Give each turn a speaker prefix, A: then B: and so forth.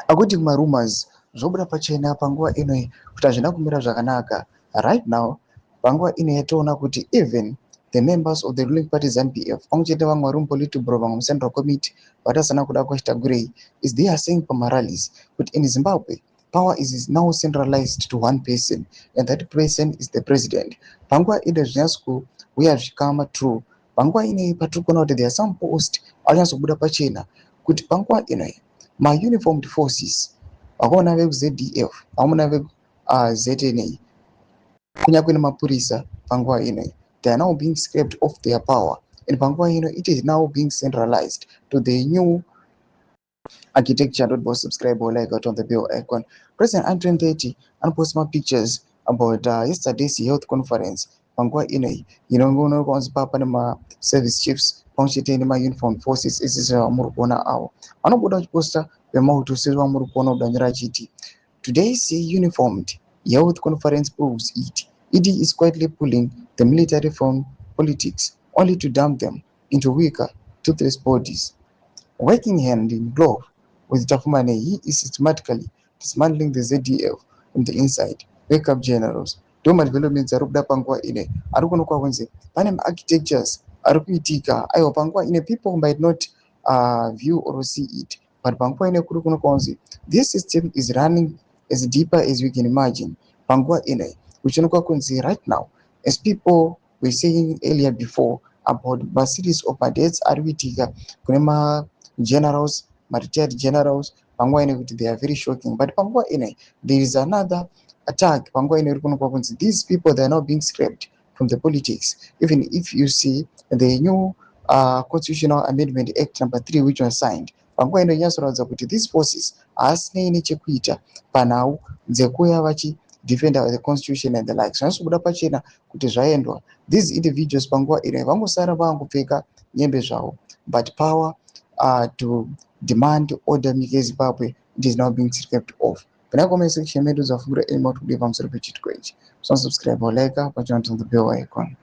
A: Akuti kuma rumors zvobuda pachena panguva ino kuti hazvina kumira zvakanaka. Right now panguva ino yatoona kuti even the members of the ruling party ZANU-PF pamwechete vamwe vari mupolitburo vamwe mucentral committee vatasana kuda kuchita gurei is they are saying pamarallies kuti in Zimbabwe power is now centralized to one person and that person is the president. Panguva ino zvinyatso kuuya zvikama true. Panguva ino patiri kuona kuti there are some post anyatsobuda pachena kuti panguva ino ma-uniformed forces vakaona veku-ZDF vamuna veku-ZNA kunyangwe nemapurisa panguva ino they are now being scraped off their power and panguva ino it is now being centralized to the new architecture. Don't subscribe or like out on the bell icon. President Andrew 30 and post my pictures about yesterday's health conference panguva ino inongoona kwanzi papa nema service chiefs pamwechete nema-uniformed forces isisi vamuri kuona avo vanobuda vachiposta vemauto sezvo vamuri kuona kudanyira achiti today's uniformed health conference proves it is quietly pulling the military from politics only to dump them into weaker toothless bodies. Working hand in glove with Tafumane, he is systematically dismantling the ZDF from the inside. Wakeup generals. Doma developments are rubbed panguva ine. Arukono kwa wenze. Pane architectures arukuitika. Ayo panguva ine people might not view or see it. But panguva ine kurukono kwa wenze. This system is running as deeper as we can imagine. Panguva ine. Which kwa wenze right now. As people were saying earlier before about the series of deaths arukuitika. Kunema generals, retired generals, panguva ine kuti they are very shocking. But panguva ine there is another attack. Panguva ine rukono kwa wenze. These people they are now being scraped from the politics. Even if you see the new Constitutional Amendment Act number 3 which was signed, panguva ino inyasoratidza kuti these forces haasina nechekuita panhau dzekuuya vachi defend the constitution and the like. Zvinozobuda pachena kuti zvaendwa these individuals panguva ino vangosara vangopfeka nyembe zvavo, but power to demand order munyika yeZimbabwe it is now being scraped off. Pana comment section medu zvafungira any more today pamusoro pechitiko ichi. So subscribe or like, but on the bell icon.